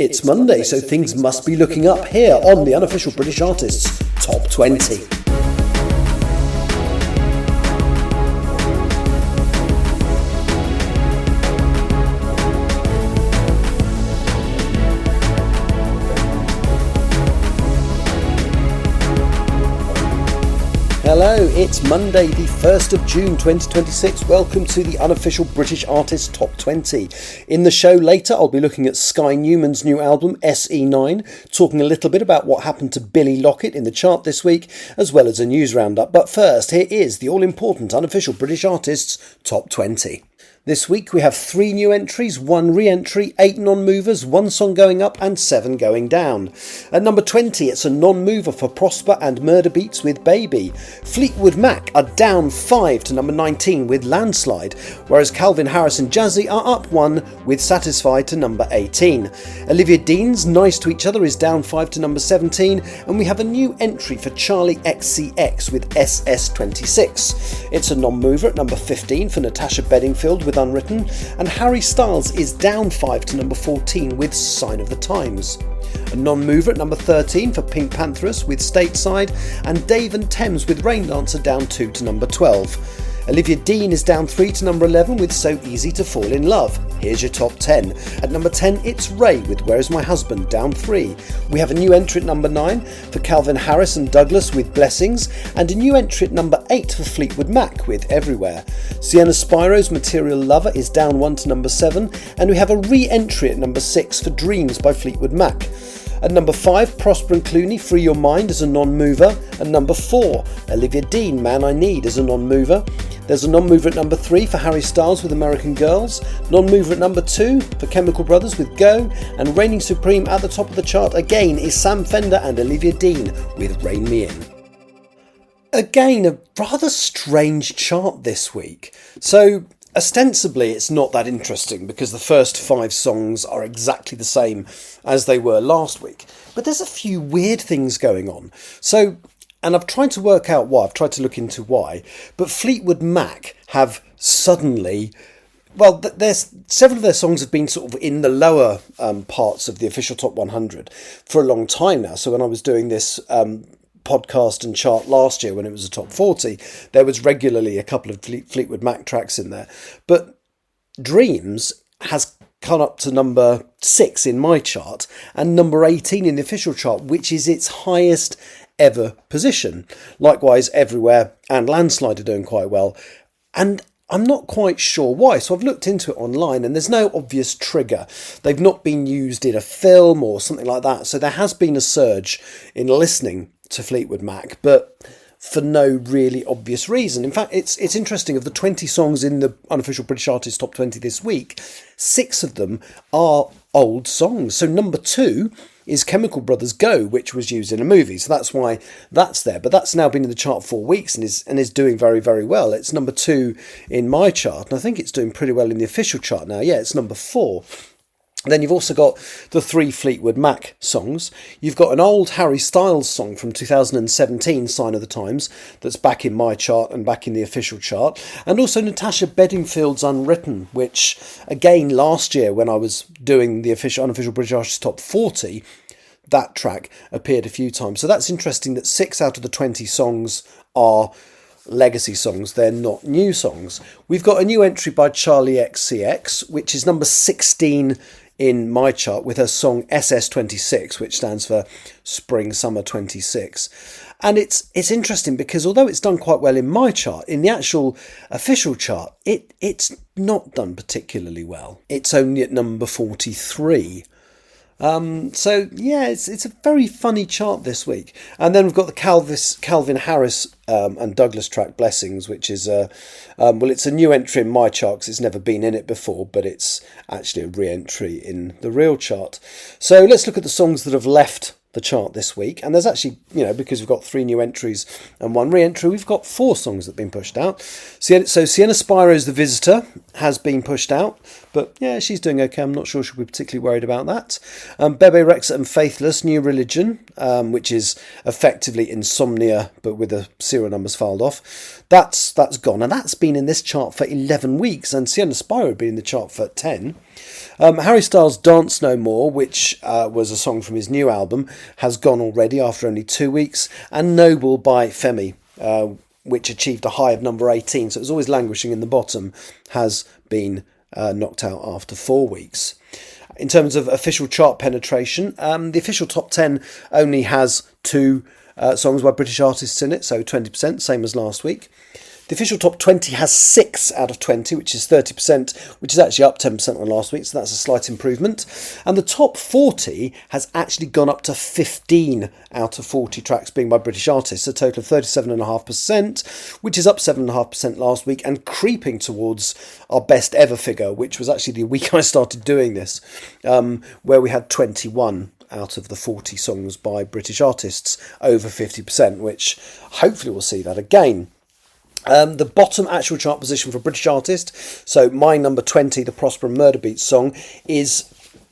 It's Monday, so things must be looking up here on the Unofficial British Artists Top 20. Hello, it's Monday the 1st of June 2026. Welcome to the Unofficial British Artists Top 20. In the show later, I'll be looking at Skye Newman's new album, SE9, talking a little bit about what happened to Billy Lockett in the chart this week, as well as a news roundup. But first, here is the all-important Unofficial British Artists Top 20. This week we have 3 new entries, 1 re-entry, 8 non-movers, 1 song going up and 7 going down. At number 20 it's a non-mover for Prosper and Murder Beats with Baby. Fleetwood Mac are down 5 to number 19 with Landslide, whereas Calvin Harris and Jazzy are up 1 with Satisfied to number 18. Olivia Dean's Nice to Each Other is down 5 to number 17, and we have a new entry for Charlie XCX with SS26. It's a non-mover at number 15 for Natasha Bedingfield with Unwritten, and Harry Styles is down 5 to number 14 with Sign of the Times. A non-mover at number 13 for Pink Pantheress with Stateside, and Dave and Thames with Rain Dancer down 2 to number 12. Olivia Dean is down 3 to number 11 with So Easy to Fall in Love. Here's your top 10. At number 10 it's Ray with Where's My Husband, down 3. We have a new entry at number 9 for Calvin Harris and Douglas with Blessings, and a new entry at number 8 for Fleetwood Mac with Everywhere. Sienna Spiro's Material Lover is down 1 to number 7, and we have a re-entry at number 6 for Dreams by Fleetwood Mac. At number 5, Prosper and Clooney, Free Your Mind as a non-mover. And number 4, Olivia Dean, Man I Need as a non-mover. There's a non-mover at number 3 for Harry Styles with American Girls. Non-mover at number 2 for Chemical Brothers with Go. And reigning supreme at the top of the chart again is Sam Fender and Olivia Dean with Rein Me In. Again, a rather strange chart this week. So ostensibly it's not that interesting because the first 5 songs are exactly the same as they were last week. But there's a few weird things going on. And I've tried to work out why, I've tried to look into why, but Fleetwood Mac have suddenly, well, there's several of their songs have been sort of in the lower parts of the official top 100 for a long time now. So when I was doing this podcast and chart last year when it was a top 40, there was regularly a couple of Fleetwood Mac tracks in there. But Dreams has come up to number 6 in my chart and number 18 in the official chart, which is its highest ever position. Likewise, Everywhere and Landslide are doing quite well, and I'm not quite sure why. So I've looked into it online and there's no obvious trigger. They've not been used in a film or something like that. So there has been a surge in listening to Fleetwood Mac, but for no really obvious reason. In fact, it's interesting. Of the 20 songs in the Unofficial British Artists Top 20 this week, 6 of them are old songs. So number 2 is Chemical Brothers Go, which was used in a movie. So that's why that's there. But that's now been in the chart 4 weeks and is doing very, very well. It's number 2 in my chart, and I think it's doing pretty well in the official chart now. Yeah, it's number 4. Then you've also got the 3 Fleetwood Mac songs. You've got an old Harry Styles song from 2017, Sign of the Times, that's back in my chart and back in the official chart. And also Natasha Bedingfield's Unwritten, which, again, last year when I was doing the Unofficial British Artists Top 40, that track appeared a few times. So that's interesting that 6 out of the 20 songs are legacy songs. They're not new songs. We've got a new entry by Charlie XCX, which is number 16 in my chart with her song SS26, which stands for Spring Summer 26. And it's interesting because although it's done quite well in my chart, in the actual official chart, it's not done particularly well. It's only at number 43. So yeah, it's a very funny chart this week. And then we've got the Calvin Harris and Douglas track Blessings, which is it's a new entry in my chart because it's never been in it before, but it's actually a re-entry in the real chart. So let's look at the songs that have left the chart this week, and there's actually, because we've got 3 new entries and 1 re-entry, we've got 4 songs that have been pushed out. So Sienna Spiro's The Visitor has been pushed out, but yeah, she's doing okay. I'm not sure she'll be particularly worried about that. Bebe Rexha and Faithless, New Religion, which is effectively Insomnia but with the serial numbers filed off, that's gone, and that's been in this chart for 11 weeks, and Sienna Spiro had been in the chart for 10. Harry Styles' Dance No More, which was a song from his new album, has gone already after only 2 weeks. And Noble by Femi, which achieved a high of number 18, so it was always languishing in the bottom, has been knocked out after 4 weeks. In terms of official chart penetration, the official top 10 only has 2 songs by British artists in it, so 20%, same as last week. The official top 20 has 6 out of 20, which is 30%, which is actually up 10% on last week, so that's a slight improvement. And the top 40 has actually gone up to 15 out of 40 tracks being by British artists, a total of 37.5%, which is up 7.5% last week and creeping towards our best ever figure, which was actually the week I started doing this, where we had 21 out of the 40 songs by British artists over 50%, which hopefully we'll see that again. The bottom actual chart position for British artist, so my number 20, the Prosper and Murder Beats song, is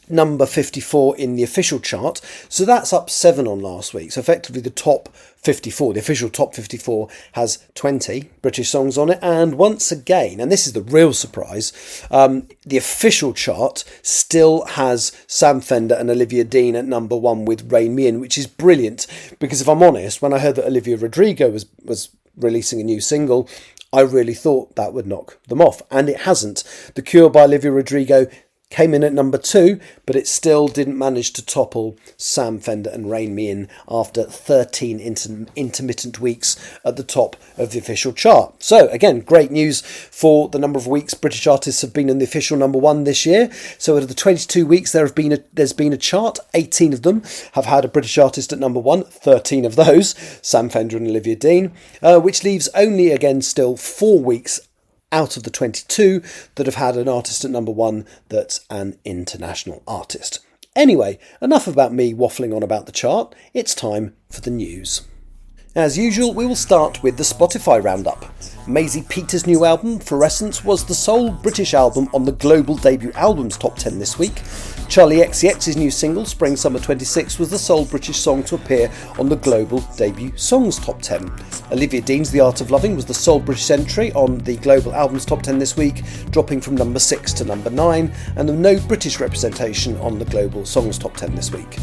number 54 in the official chart, so that's up 7 on last week. So effectively the top 54, the official top 54, has 20 British songs on it, and once again, and this is the real surprise, the official chart still has Sam Fender and Olivia Dean at number 1 with Rein Me In, which is brilliant, because if I'm honest, when I heard that Olivia Rodrigo was releasing a new single, I really thought that would knock them off, and it hasn't. The Cure by Olivia Rodrigo came in at number 2, but it still didn't manage to topple Sam Fender and Rein Me In after 13 intermittent weeks at the top of the official chart. So again, great news for the number of weeks British artists have been in the official number 1 this year. So out of the 22 weeks there's been a chart, 18 of them have had a British artist at number 1, 13 of those, Sam Fender and Olivia Dean, which leaves only again still 4 weeks out of the 22 that have had an artist at number 1 that's an international artist. Anyway, enough about me waffling on about the chart. It's time for the news. As usual, we will start with the Spotify roundup. Maisie Peters' new album, Fluorescence, was the sole British album on the global debut albums top 10 this week. Charlie XCX's new single, Spring Summer 26, was the sole British song to appear on the global debut songs top 10. Olivia Dean's The Art of Loving was the sole British entry on the global albums top 10 this week, dropping from number 6 to number 9, and no British representation on the global songs top 10 this week.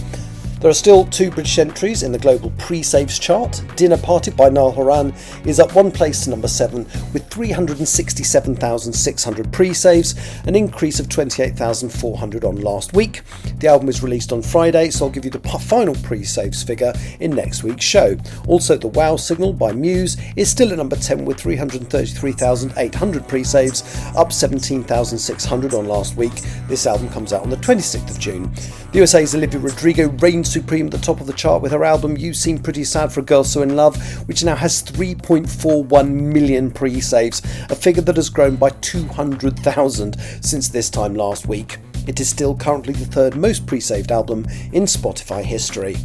There are still 2 British entries in the global pre-saves chart. Dinner Party by Niall Horan is up 1 place to number 7 with 367,600 pre-saves, an increase of 28,400 on last week. The album is released on Friday, so I'll give you the final pre-saves figure in next week's show. Also, The Wow Signal by Muse is still at number 10 with 333,800 pre-saves, up 17,600 on last week. This album comes out on the 26th of June. The USA's Olivia Rodrigo reigns supreme at the top of the chart with her album You Seem Pretty Sad for a Girl So In Love, which now has 3.41 million pre-saves, a figure that has grown by 200,000 since this time last week. It is still currently the 3rd most pre-saved album in Spotify history.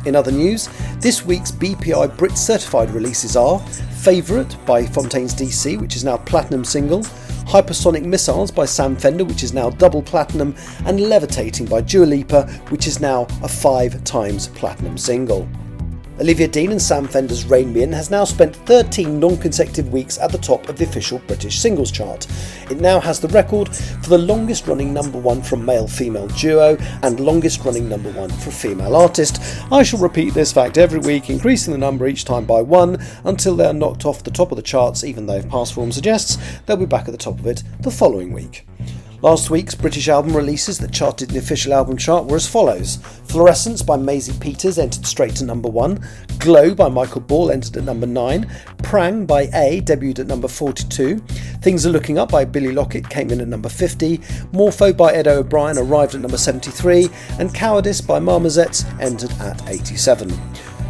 In other news, this week's BPI Brit certified releases are Favourite by Fontaines DC, which is now platinum single, Hypersonic Missiles by Sam Fender, which is now double platinum, and Levitating by Dua Lipa, which is now a 5 times platinum single. Olivia Dean and Sam Fender's Rein Me In has now spent 13 non-consecutive weeks at the top of the official British singles chart. It now has the record for the longest running number 1 for a male-female duo and longest running number 1 for a female artist. I shall repeat this fact every week, increasing the number each time by 1 until they are knocked off the top of the charts, even though, if past form suggests, they'll be back at the top of it the following week. Last week's British album releases that charted in the official album chart were as follows. Fluorescence by Maisie Peters entered straight to number 1. Glow by Michael Ball entered at number 9. Prang by A debuted at number 42. Things Are Looking Up by Billy Lockett came in at number 50. Morpho by Ed O'Brien arrived at number 73. And Cowardice by Marmozets entered at 87.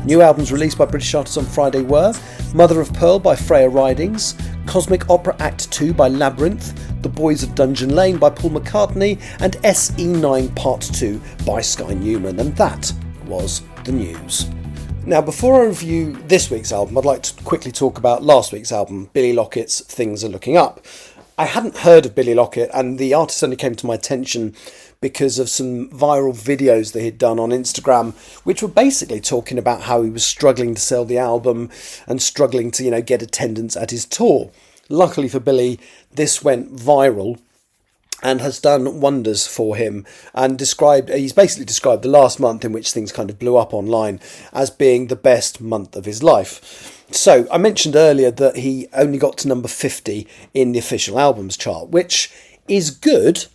New albums released by British artists on Friday were Mother of Pearl by Freya Ridings, Cosmic Opera Act 2 by Labyrinth, The Boys of Dungeon Lane by Paul McCartney, and SE9 Part 2 by Skye Newman. And that was the news. Now, before I review this week's album, I'd like to quickly talk about last week's album, Billy Lockett's Things Are Looking Up. I hadn't heard of Billy Lockett, and the artist only came to my attention because of some viral videos that he'd done on Instagram, which were basically talking about how he was struggling to sell the album and struggling to, get attendance at his tour. Luckily for Billy, this went viral and has done wonders for him, and he's basically described the last month in which things kind of blew up online as being the best month of his life. So I mentioned earlier that he only got to number 50 in the official albums chart, which is good.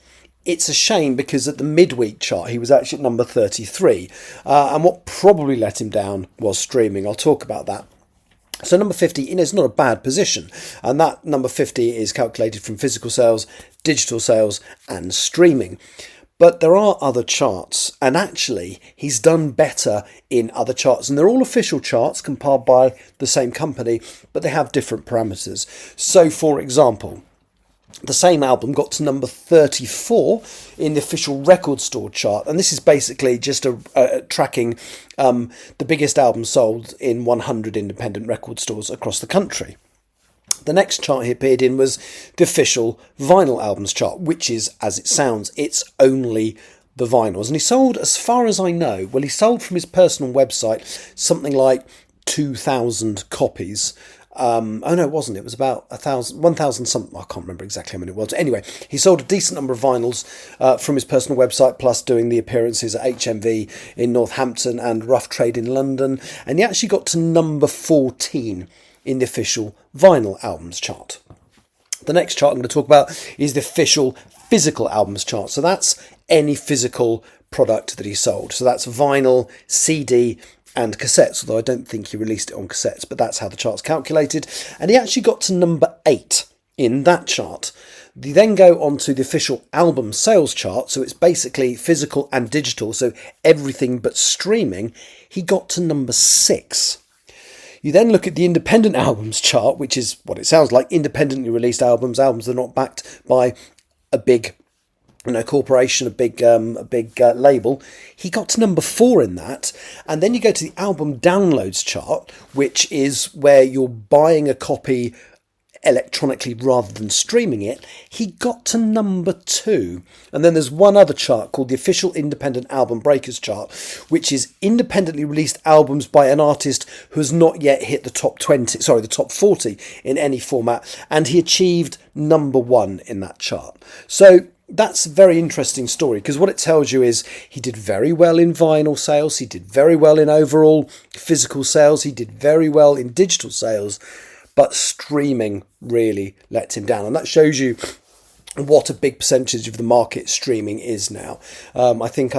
It's a shame because at the midweek chart he was actually at number 33, and what probably let him down was streaming. I'll talk about that. So number 50, is not a bad position, and that number 50 is calculated from physical sales, digital sales and streaming. But there are other charts, and actually he's done better in other charts, and they're all official charts compiled by the same company, but they have different parameters. So for example, the same album got to number 34 in the official record store chart, and this is basically just tracking the biggest albums sold in 100 independent record stores across the country. The next chart he appeared in was the official vinyl albums chart, which is, as it sounds, it's only the vinyls. And he sold, as far as I know, he sold from his personal website something like 2,000 copies. No, it wasn't. It was about 1,000 something. I can't remember exactly how many it was. Anyway, he sold a decent number of vinyls from his personal website, plus doing the appearances at HMV in Northampton and Rough Trade in London. And he actually got to number 14 in the official vinyl albums chart. The next chart I'm going to talk about is the official physical albums chart. So that's any physical product that he sold. So that's vinyl, CD and cassettes, although I don't think he released it on cassettes, but that's how the chart's calculated. And he actually got to number 8 in that chart. You then go on to the official album sales chart, so it's basically physical and digital, so everything but streaming. He got to number 6. You then look at the independent albums chart, which is what it sounds like, independently released albums that are not backed by a big corporation, a big label. He got to number 4 in that. And then you go to the album downloads chart, which is where you're buying a copy electronically rather than streaming it. He got to number 2. And then there's one other chart called the official independent album breakers chart, which is independently released albums by an artist who has not yet hit the top 40 in any format, and he achieved number 1 in that chart. So that's a very interesting story, because what it tells you is he did very well in vinyl sales, he did very well in overall physical sales, he did very well in digital sales, but streaming really let him down. And that shows you what a big percentage of the market streaming is now. I think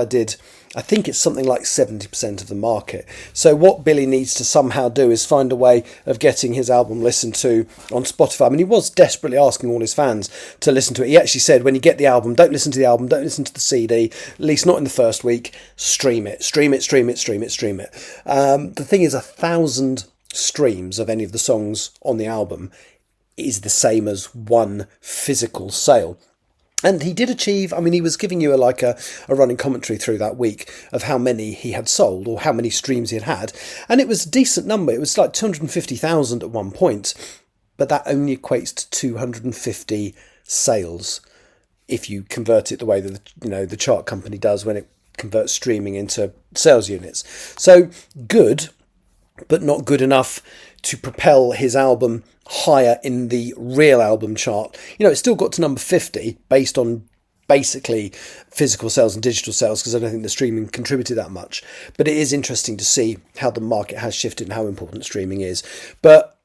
it's something like 70% of the market. So what Billy needs to somehow do is find a way of getting his album listened to on Spotify. I mean, he was desperately asking all his fans to listen to it. He actually said, when you get the album, don't listen to the album, don't listen to the CD, at least not in the first week, stream it. The thing is, 1,000 streams of any of the songs on the album is the same as one physical sale. And he did achieve, he was giving you a running commentary through that week of how many he had sold or how many streams he had. And it was a decent number. It was like 250,000 at one point, but that only equates to 250 sales if you convert it the way that the chart company does when it converts streaming into sales units. So good, but not good enough to propel his album higher in the real album chart. It still got to number 50 based on basically physical sales and digital sales, because I don't think the streaming contributed that much. But it is interesting to see how the market has shifted and how important streaming is. But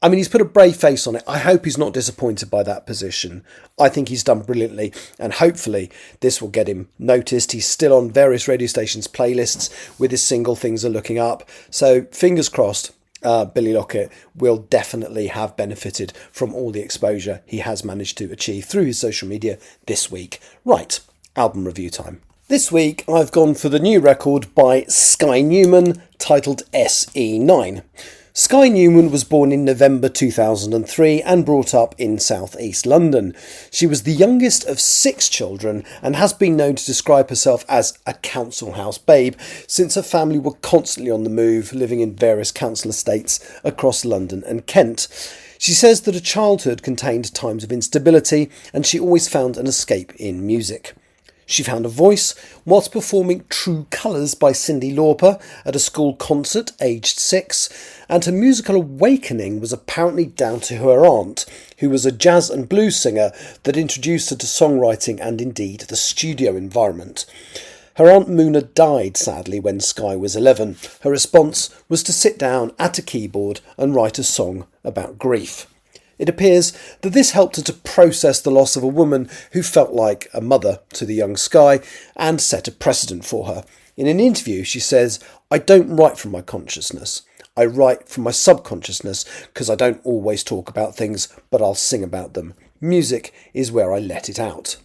he's put a brave face on it. I hope he's not disappointed by that position. I think he's done brilliantly, and hopefully this will get him noticed. He's still on various radio stations' playlists with his single Things Are Looking Up. So fingers crossed, Billy Lockett will definitely have benefited from all the exposure he has managed to achieve through his social media this week. Right, album review time. This week I've gone for the new record by Skye Newman, titled SE9. Skye Newman was born in November 2003 and brought up in South East London. She was the youngest of 6 children and has been known to describe herself as a council house babe, since her family were constantly on the move, living in various council estates across London and Kent. She says that her childhood contained times of instability and she always found an escape in music. She found a voice whilst performing True Colours by Cyndi Lauper at a school concert aged 6, and her musical awakening was apparently down to her aunt, who was a jazz and blues singer that introduced her to songwriting and indeed the studio environment. Her Aunt Muna died, sadly, when Skye was 11. Her response was to sit down at a keyboard and write a song about grief. It appears that this helped her to process the loss of a woman who felt like a mother to the young Skye and set a precedent for her. In an interview, she says, "I don't write from my consciousness. I write from my subconsciousness because I don't always talk about things, but I'll sing about them. Music is where I let it out."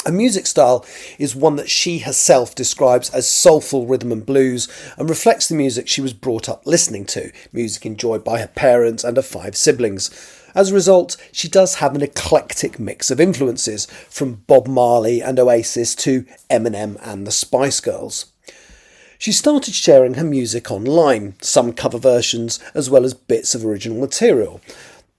Her music style is one that she herself describes as soulful rhythm and blues and reflects the music she was brought up listening to, music enjoyed by her parents and her 5 siblings. As a result, she does have an eclectic mix of influences, from Bob Marley and Oasis to Eminem and the Spice Girls. She started sharing her music online, some cover versions as well as bits of original material.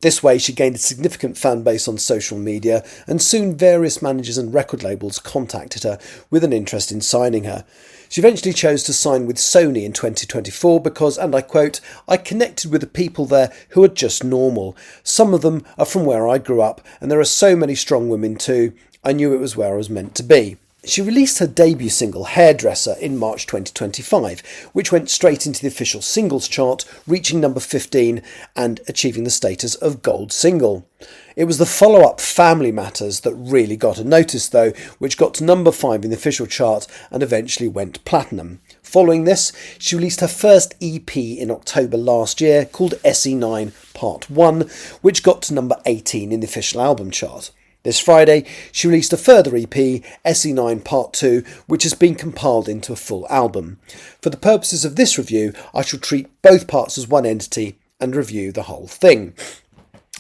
This way she gained a significant fan base on social media, and soon various managers and record labels contacted her with an interest in signing her. She eventually chose to sign with Sony in 2024 because, and I quote, "I connected with the people there who are just normal. Some of them are from where I grew up, and there are so many strong women too. I knew it was where I was meant to be." She released her debut single, Hairdresser, in March 2025, which went straight into the official singles chart, reaching number 15 and achieving the status of gold single. It was the follow-up, Family Matters, that really got her notice though, which got to number 5 in the official chart and eventually went platinum. Following this, she released her first EP in October last year, called SE9 Part 1, which got to number 18 in the official album chart. This Friday, she released a further EP, SE9 Part 2, which has been compiled into a full album. For the purposes of this review, I shall treat both parts as one entity and review the whole thing.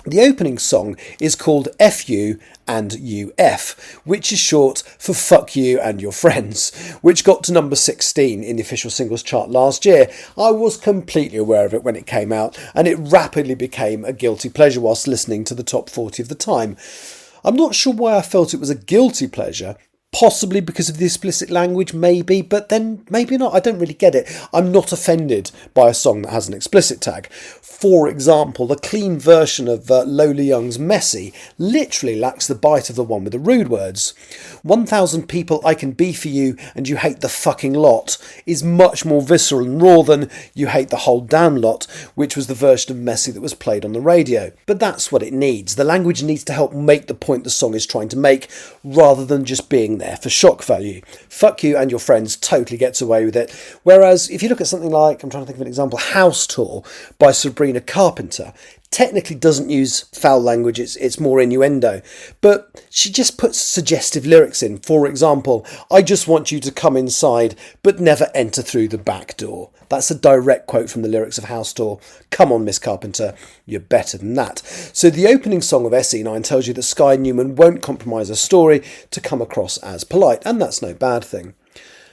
The opening song is called FU and UF, which is short for Fuck You and Your Friends, which got to number 16 in the official singles chart last year. I was completely aware of it when it came out, and it rapidly became a guilty pleasure whilst listening to the top 40 of the time. I'm not sure why I felt it was a guilty pleasure, possibly because of the explicit language, maybe, but then maybe not. I don't really get it. I'm not offended by a song that has an explicit tag. For example, the clean version of Lola Young's Messy literally lacks the bite of the one with the rude words. 1,000 people I can be for you and you hate the fucking lot is much more visceral and raw than you hate the whole damn lot, which was the version of Messy that was played on the radio. But that's what it needs. The language needs to help make the point the song is trying to make, rather than just being there for shock value. Fuck You and Your Friends totally gets away with it. Whereas if you look at something like, I'm trying to think of an example, House Tour by Sabrina Carpenter, technically doesn't use foul language, it's more innuendo, but she just puts suggestive lyrics in. For example, "I just want you to come inside but never enter through the back door." That's a direct quote from the lyrics of House Tour. Come on, Miss Carpenter, you're better than that. So the opening song of SE9 tells you that Skye Newman won't compromise her story to come across as polite, and that's no bad thing.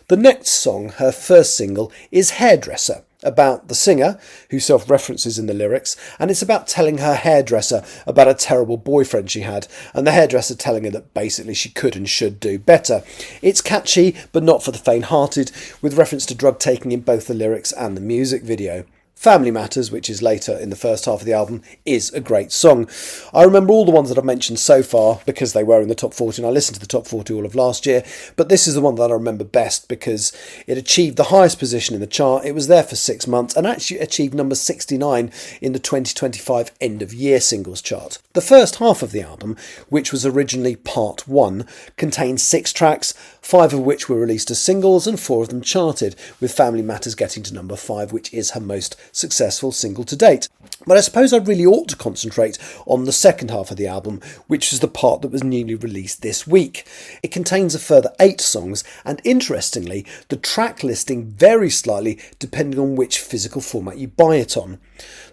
The next song, her first single, is Hairdresser, about the singer, who self-references in the lyrics, and it's about telling her hairdresser about a terrible boyfriend she had, and the hairdresser telling her that basically she could and should do better. It's catchy, but not for the faint-hearted, with reference to drug taking in both the lyrics and the music video. Family Matters, which is later in the first half of the album, is a great song. I remember all the ones that I've mentioned so far because they were in the top 40 and I listened to the top 40 all of last year, but this is the one that I remember best because it achieved the highest position in the chart. It was there for 6 months and actually achieved number 69 in the 2025 end of year singles chart. The first half of the album, which was originally part 1, contained 6 tracks, 5 of which were released as singles and 4 of them charted, with Family Matters getting to number 5, which is her most successful single to date. But I suppose I really ought to concentrate on the second half of the album, which is the part that was newly released this week. It contains a further 8 songs, and interestingly, the track listing varies slightly depending on which physical format you buy it on.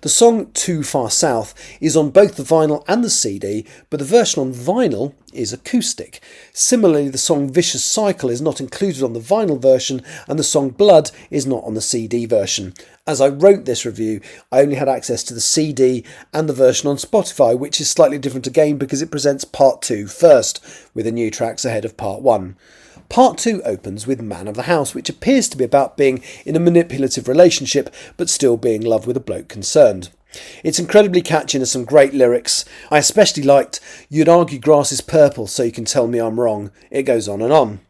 The song Too Far South is on both the vinyl and the CD, but the version on vinyl is acoustic. Similarly, the song Vicious Cycle is not included on the vinyl version, and the song Blood is not on the CD version. As I wrote this review, I only had access to the CD and the version on Spotify, which is slightly different again because it presents part 2 first, with the new tracks ahead of part 1. Part 2 opens with Man of the House, which appears to be about being in a manipulative relationship but still being in love with a bloke concerned. It's incredibly catchy and has some great lyrics. I especially liked "You'd argue grass is purple so you can tell me I'm wrong." It goes on and on.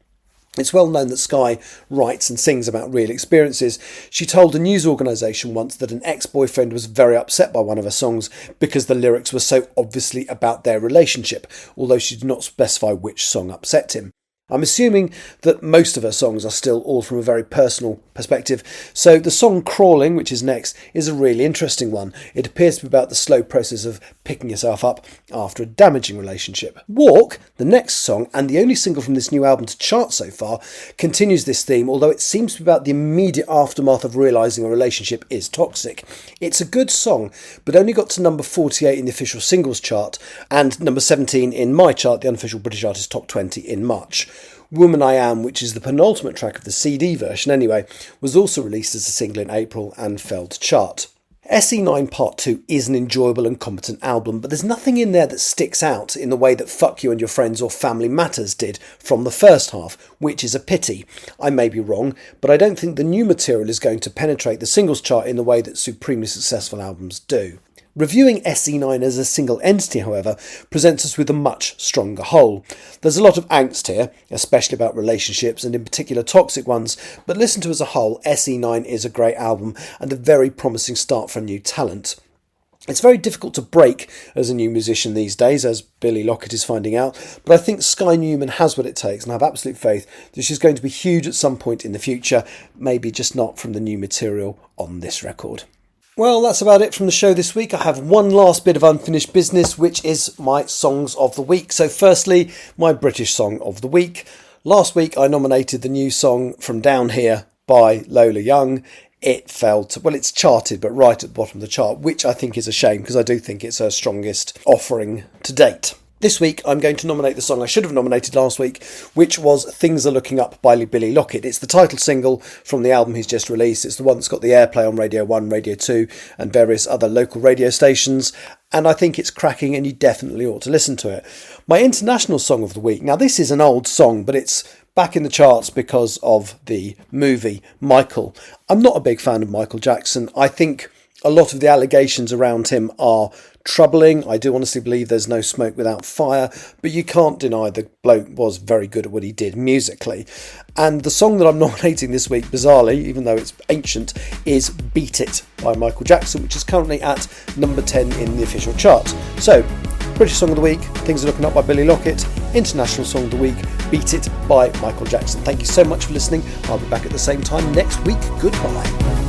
It's well known that Skye writes and sings about real experiences. She told a news organisation once that an ex-boyfriend was very upset by one of her songs because the lyrics were so obviously about their relationship, although she did not specify which song upset him. I'm assuming that most of her songs are still all from a very personal perspective, so the song Crawling, which is next, is a really interesting one. It appears to be about the slow process of picking yourself up after a damaging relationship. Walk, the next song, and the only single from this new album to chart so far, continues this theme, although it seems to be about the immediate aftermath of realising a relationship is toxic. It's a good song, but only got to number 48 in the official singles chart, and number 17 in my chart, the Unofficial British Artist Top 20, in March. Woman I Am, which is the penultimate track of the CD version anyway, was also released as a single in April and failed to chart. SE9 Part 2 is an enjoyable and competent album, but there's nothing in there that sticks out in the way that Fuck You and Your Friends or Family Matters did from the first half, which is a pity. I may be wrong, but I don't think the new material is going to penetrate the singles chart in the way that supremely successful albums do. Reviewing SE9 as a single entity, however, presents us with a much stronger whole. There's a lot of angst here, especially about relationships and in particular toxic ones, but listened to as a whole, SE9 is a great album and a very promising start for new talent. It's very difficult to break as a new musician these days, as Billy Lockett is finding out, but I think Skye Newman has what it takes, and I have absolute faith that she's going to be huge at some point in the future, maybe just not from the new material on this record. Well, that's about it from the show this week. I have one last bit of unfinished business, which is my songs of the week. So firstly, my British song of the week. Last week I nominated the new song From Down Here by Lola Young. It failed to, well, it's charted, but right at the bottom of the chart, which I think is a shame because I do think it's her strongest offering to date. This week, I'm going to nominate the song I should have nominated last week, which was Things Are Looking Up by Billy Lockett. It's the title single from the album he's just released. It's the one that's got the airplay on Radio 1, Radio 2 and various other local radio stations. And I think it's cracking and you definitely ought to listen to it. My international song of the week. Now, this is an old song, but it's back in the charts because of the movie Michael. I'm not a big fan of Michael Jackson. I think a lot of the allegations around him are troubling. I do honestly believe there's no smoke without fire, but you can't deny the bloke was very good at what he did musically. And the song that I'm nominating this week, bizarrely, even though it's ancient, is Beat It by Michael Jackson, which is currently at number 10 in the official chart. So, British Song of the Week, Things Are Looking Up by Billy Lockett. International Song of the Week, Beat It by Michael Jackson. Thank you so much for listening. I'll be back at the same time next week. Goodbye.